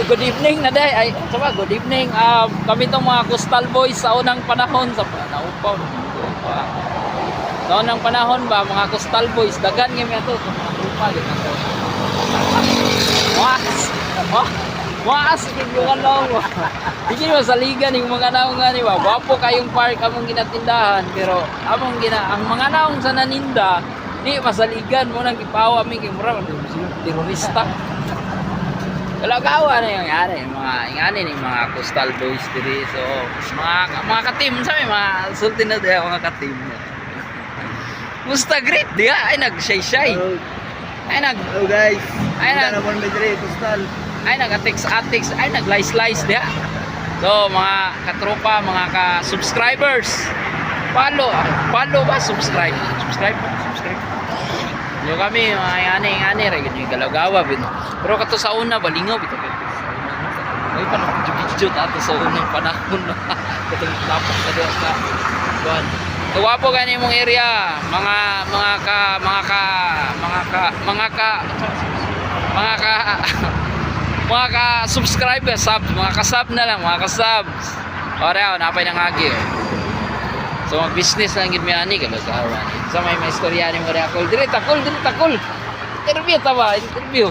good evening na day. Ay, sama, good evening. Kami tong mga Coastal Boys sa unang panahon sa naupaw. Sa unang panahon ba mga Coastal Boys dagan kami ato mga trupa gid ato. Waas yung ano. Hindi mo sa liga ning mga naong nga ni ba. Wapo kayong park among ginatindahan pero ang mga naong sa naninda di masaligan mo nang gipawa mi kay mura terorista. Kalagawa na yung ingani ni mga Coastal Boys diri. So mga ka-team sa mga sulti na diha mga ka-team. Musta great dia ay nag-shy. Hello guys. Ay naman diri Coastal. Ay nag-atix, ay nag-lice dia. So mga katropa, mga ka-subscribers, follow ba? Subscribe. Yo kami mga ani ra gid galagawa bit. Pero kato sa una balingaw bitaw kato. Ay pa video ato sa unang panahon. Katong tapos na diha sa buwan. Tuwapo gani mong area, mga ka-subscribers, mga ka-sub na lang, mga ka-sub. Ora, napay nang agi. So mag-business lang gid mi ani kalagawa ni. Sa may istorya ni mo akol. Diri takol. Interview ta ba? Interview.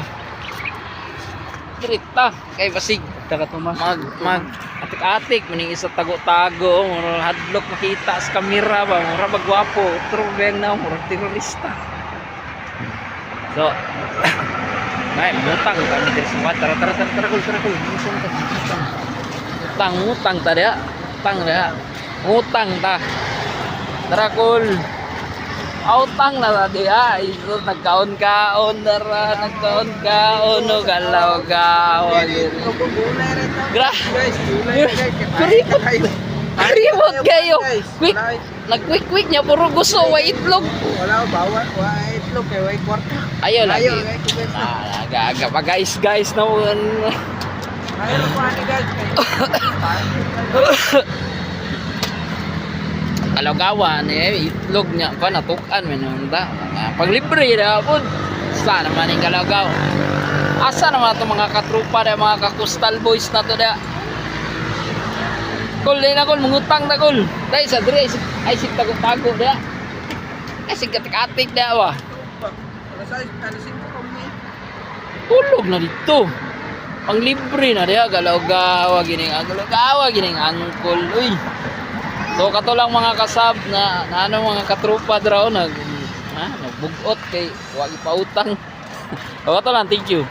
Diri ta kay basig mag atik-atik maning isa tago-tago, mura hadlok makita sa kamera ba, mura magwapo, trubeng na mura terorista. So may mutang kami diri sa tara kul utang ta dia utang ta tara kul utang na dia iso nagkaon no galaw Kuripot kayo. Quick. Nag-quick niya puro gusto wa itlog. Wala bawa, wa itlog kay wa kwarta. Ayaw lagi. Aga pa guys na Ayaw pa ni guys. Kalagawa ni itlog niya pa natukan man ta. Paglibre na pud. Sa naman ang kalagaw. Asa naman ito mga katrupa na mga ka-Coastal Boys na to da. Kul, di na kul, mangutang na kul. Dahil sa diri, ay sig tago-tago da. Ay sig katik-atik da ba. Tulog na dito. Pang libre na dia, galaw-gawa gining angkol. Uy. So kato lang mga kasab na mga katrupa draw nagbugot kay wa ipautang. So kato lang, thank you.